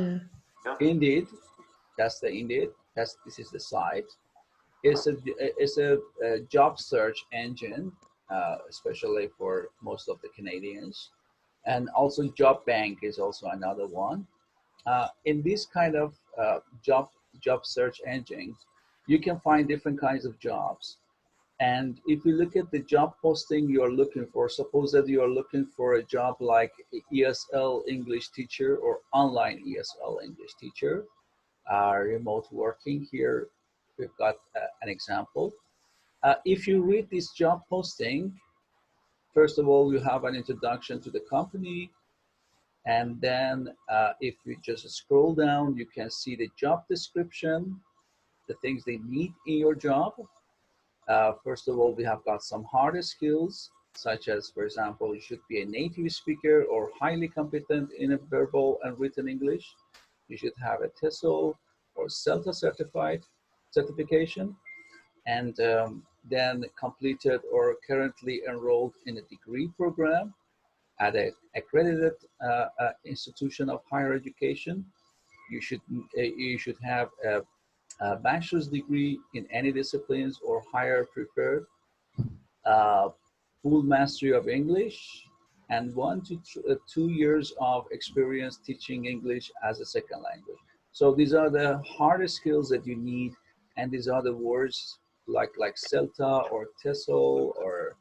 Yeah. Indeed, that's the Indeed. This is the site. It's a job search engine, especially for most of the Canadians, and also Job Bank is also another one. In this kind of job search engines, you can find different kinds of jobs. And if you look at the job posting you're looking for, suppose that you're looking for a job like ESL English teacher or online ESL English teacher, remote working here, we've got an example. If you read this job posting, first of all, you have an introduction to the company. And then if you just scroll down, you can see the job description, the things they need in your job. First of all, we have got some harder skills, such as, for example, you should be a native speaker or highly competent in a verbal and written English. You should have a TESOL or CELTA certification, and then completed or currently enrolled in a degree program at an accredited institution of higher education. You should have a bachelor's degree in any disciplines or higher preferred, full mastery of English, and 1 to 2 years of experience teaching English as a second language. So these are the harder skills that you need, and these are the words like CELTA or TESOL or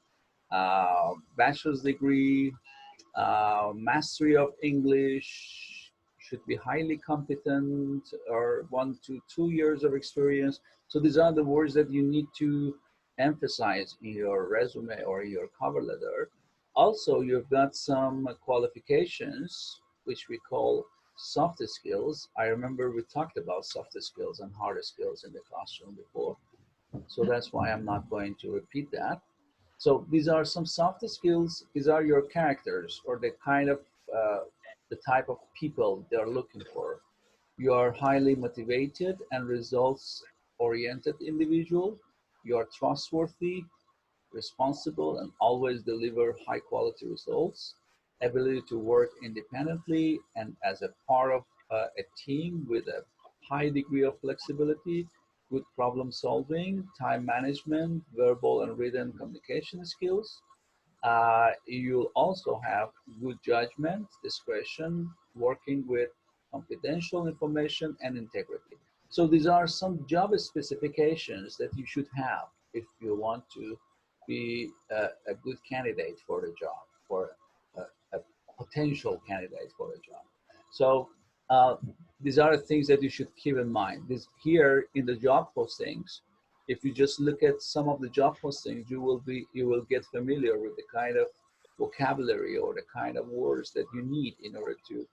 bachelor's degree, mastery of English, should be highly competent, or 1 to 2 years of experience. So these are the words that you need to emphasize in your resume or your cover letter. Also, you've got some qualifications, which we call soft skills. I remember we talked about soft skills and harder skills in the classroom before. So that's why I'm not going to repeat that. So these are some soft skills. These are your characters, or the kind of, the type of people they're looking for. You are highly motivated and results-oriented individual. You are trustworthy, responsible, and always deliver high-quality results. Ability to work independently and as a part of a team with a high degree of flexibility, good problem solving, time management, verbal and written communication skills. You'll also have good judgment, discretion, working with confidential information, and integrity. So these are some job specifications that you should have if you want to be a good candidate for the job, for a potential candidate for a job. So these are the things that you should keep in mind. This here in the job postings, if you just look at some of the job postings, you will get familiar with the kind of vocabulary or the kind of words that you need in order to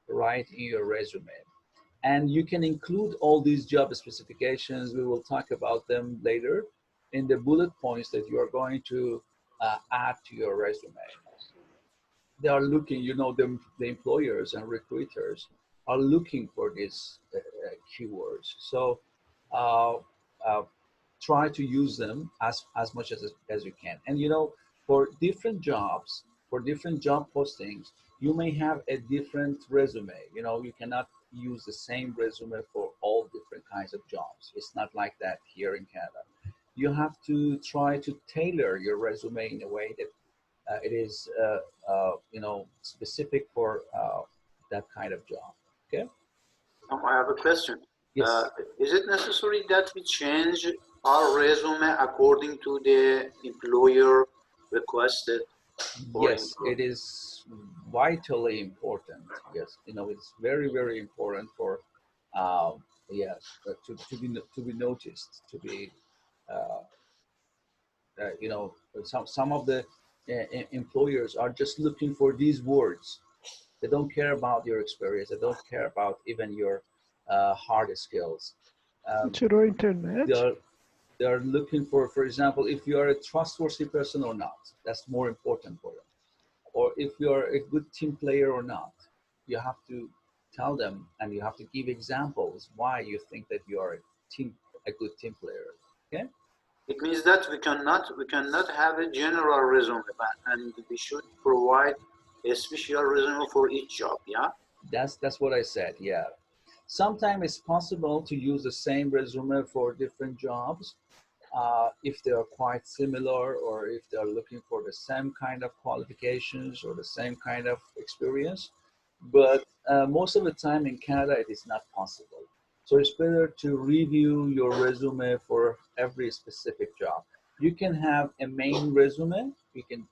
write in your resume. And you can include all these job specifications. We will talk about them later in the bullet points that you are going to add to your resume. They are looking, you know, the employers and recruiters are looking for these keywords. So try to use them as much as you can. And you know, for different jobs, for different job postings, you may have a different resume. You know, you cannot use the same resume for all different kinds of jobs. It's not like that here in Canada. You have to try to tailor your resume in a way that it is, you know, specific for that kind of job. Okay. I have a question. Yes. Is it necessary that we change our resume according to the employer requested? Yes, it is vitally important. Yes, you know, it's very, very important for, yes, to be noticed, to be, you know, some of the employers are just looking for these words. They don't care about your experience. They don't care about even your hard skills. Through internet. They're looking for example, if you are a trustworthy person or not. That's more important for them. Or if you are a good team player or not. You have to tell them, and you have to give examples why you think that you are a good team player. Okay. It means that we cannot have a general resume, and we should provide a special resume for each job. Yeah. That's what I said. Yeah. Sometimes it's possible to use the same resume for different jobs if they are quite similar, or if they are looking for the same kind of qualifications or the same kind of experience. But most of the time in Canada, it is not possible. So it's better to review your resume for every specific job. You can have a main resume. You can,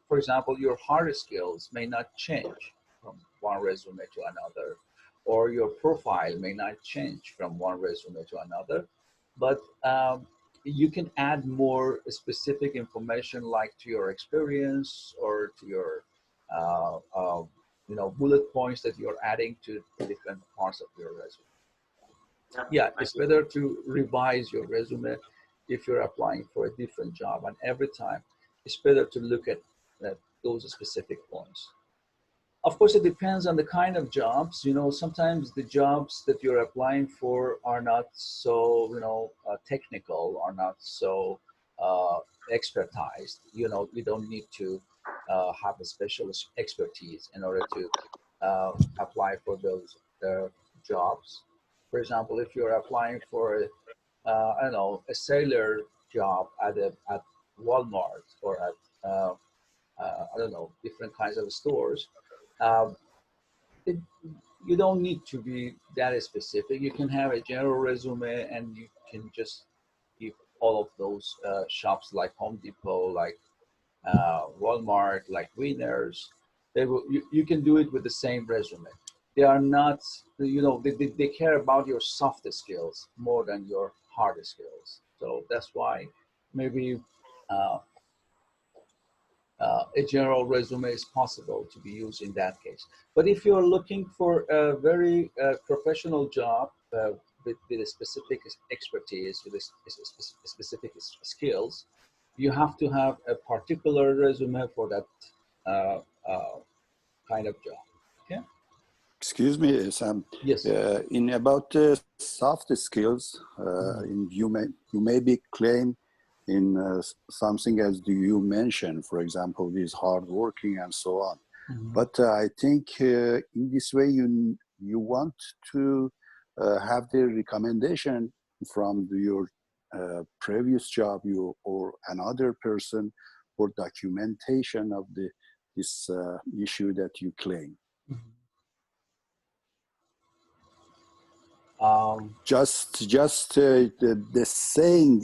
for example, your hard skills may not change from one resume to another, or your profile may not change from one resume to another. But you can add more specific information, like to your experience or to your bullet points that you're adding to different parts of your resume. Yeah, it's better to revise your resume if you're applying for a different job, and every time it's better to look at those specific points. Of course, it depends on the kind of jobs. Sometimes the jobs that you're applying for are not so, technical, or not so expertized. You don't need to have a specialist expertise in order to apply for those jobs. For example, if you're applying for, I don't know, a sailor job at Walmart, or at I don't know, different kinds of stores. Um, it, you don't need to be that specific. You can have a general resume, and you can just give all of those shops, like Home Depot, like Walmart, like Winners. You can do it with the same resume. They are not, they care about your soft skills more than your hard skills. So that's why maybe uh, a general resume is possible to be used in that case. But if you're looking for a very professional job with a specific expertise, with a specific skills, you have to have a particular resume for that uh, uh, kind of job. Okay? Excuse me, Sam. Yes. In about soft skills, you may be claim in something as you mentioned, for example, this hardworking and so on. But I think in this way you want to have the recommendation from your previous job, you or another person, for documentation of this issue that you claim. Just the saying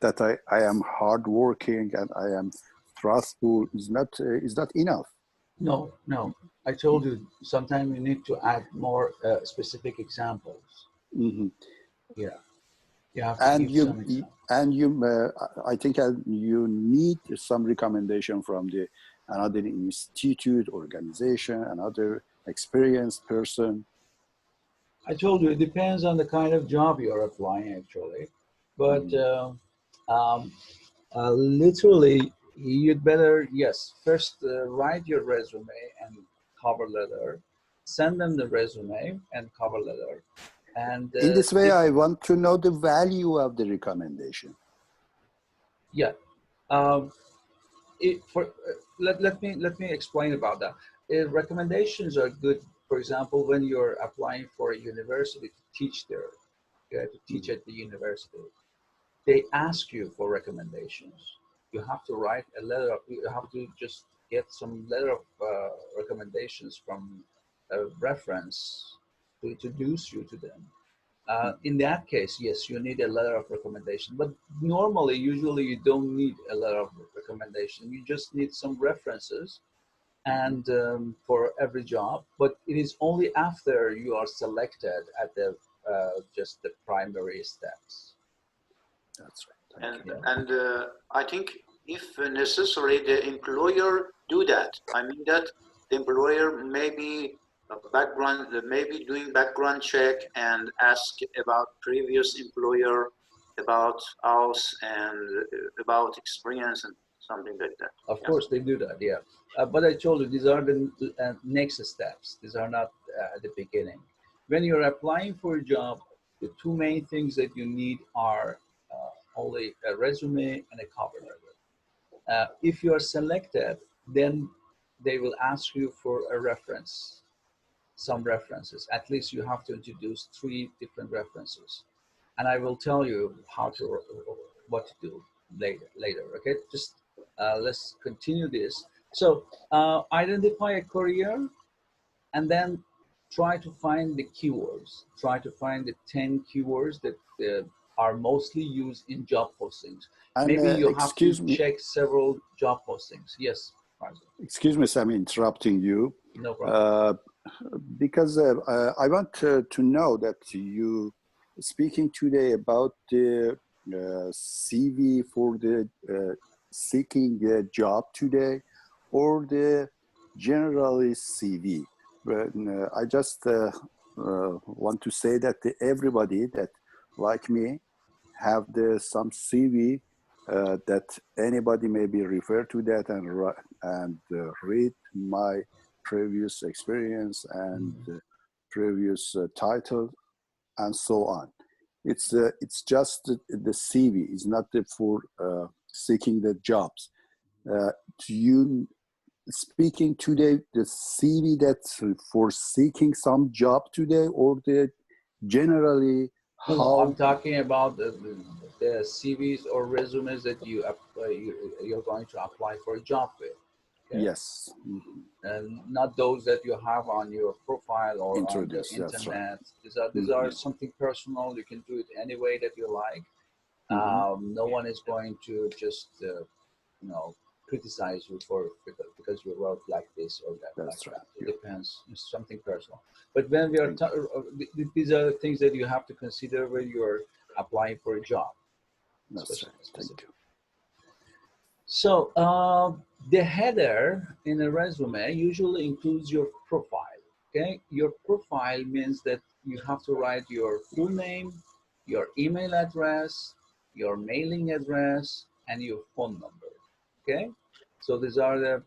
that I am hardworking and I am trustful is not enough. No. I told you, sometimes you need to add more specific examples. Yeah. You have to give some examples. I think you need some recommendation from another institute, organization, another experienced person. I told you, it depends on the kind of job you're applying, actually. But literally, you'd better, yes, first write your resume and cover letter, send them the resume and cover letter. And in this way, I want to know the value of the recommendation. Yeah. Let me explain about that. Recommendations are good. For example, when you're applying for a university to teach there, you have to teach at the university. They ask you for recommendations. You have to write a letter. You have to just get some letter of recommendations from a reference to introduce you to them. In that case, yes, you need a letter of recommendation. But normally, usually, you don't need a letter of recommendation. You just need some references, and for every job. But it is only after you are selected at the just the primary steps. That's right. And I think if necessary, the employer do that. I mean that the employer maybe maybe doing background check and ask about previous employer, about us, and about experience and something like that. Of course, they do that, yeah. But I told you, these are the next steps. These are not at the beginning. When you're applying for a job, the two main things that you need are only a resume and a cover letter. If you are selected, then they will ask you for a reference. some references. At least you have to introduce 3 different references, and I will tell you how to what to do later. Okay, just let's continue this. So identify a career, and then try to find the keywords. Try to find the 10 keywords that are mostly used in job postings. And Maybe you have to excuse me, check several job postings. Yes, Farzan. excuse me, Sam, interrupting you. No problem. Because I want to know that you speaking today about the CV for the seeking a job today, or the generally CV. But, I just want to say that everybody that like me have some CV that anybody maybe refer to that and read my previous experience and previous title and so on. It's just the CV. It's not for seeking the jobs. Do you speaking today the CV that's for seeking some job today, or the generally No, I'm how? talking about the CVs or resumes that you're going to apply for a job with. Okay? Yes. Mm-hmm. And not those that you have on your profile or on the Introduce. That's right. internet. These are something personal. You can do it any way that you like. No one is going to just criticize you because you wrote like this or that. That's like right. that. It depends. It's something personal. But when we are these are the things that you have to consider when you're applying for a job. That's right. Thank you. So the header in a resume usually includes your profile. Okay, your profile means that you have to write your full name, your email address, your mailing address, and your phone number. Okay, so these are the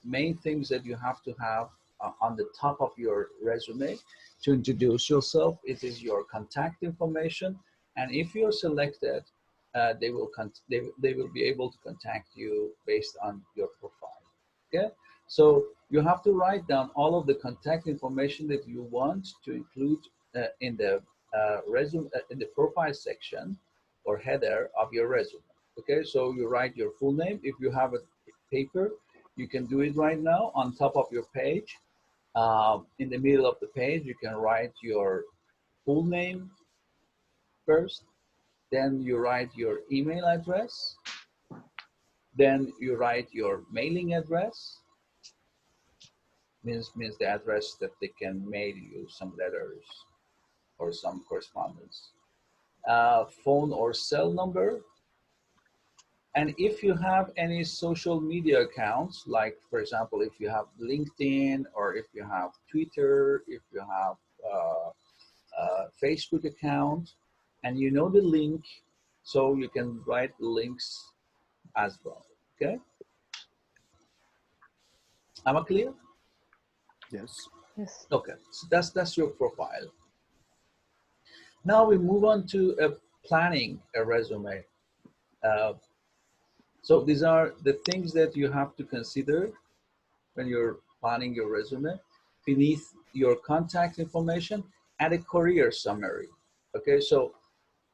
main things that you have to have on the top of your resume to introduce yourself. It is your contact information, and if you're selected, they will be able to contact you based on your profile. Okay, so you have to write down all of the contact information that you want to include in the resume in the profile section or header of your resume. Okay, so you write your full name. If you have a paper, you can do it right now on top of your page. In the middle of the page, you can write your full name first. Then you write your email address. Then you write your mailing address. Means the address that they can mail you some letters or some correspondence. Phone or cell number. And if you have any social media accounts, like for example, if you have LinkedIn, or if you have Twitter, if you have Facebook account, and you know the link, so you can write the links as well. Okay, am I clear? Yes. Yes. Okay, so that's your profile. Now we move on to planning a resume. So these are the things that you have to consider when you're planning your resume. Beneath your contact information, add a career summary. Okay, so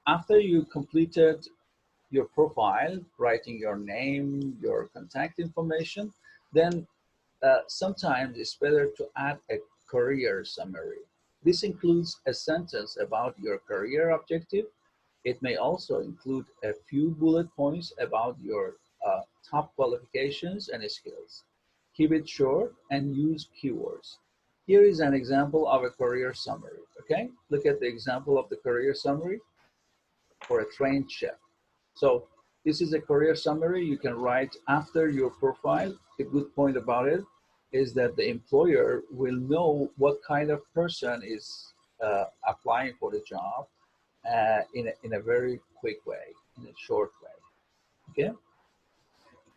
after you completed your profile, writing your name, your contact information, then sometimes it's better to add a career summary. This includes a sentence about your career objective. It may also include a few bullet points about your top qualifications and skills. Keep it short and use keywords. Here is an example of a career summary. Okay, look at the example of the career summary for a trained chef. So this is a career summary you can write after your profile. The good point about it is that the employer will know what kind of person is applying for the job in a very quick way, in a short way. Okay,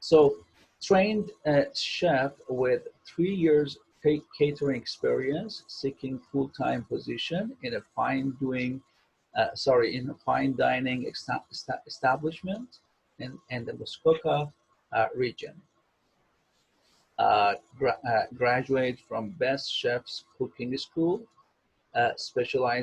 so trained chef with 3 years catering experience, seeking full-time position in a in a fine dining establishment in the Muskoka region. graduate from Best Chef's Cooking School, specializing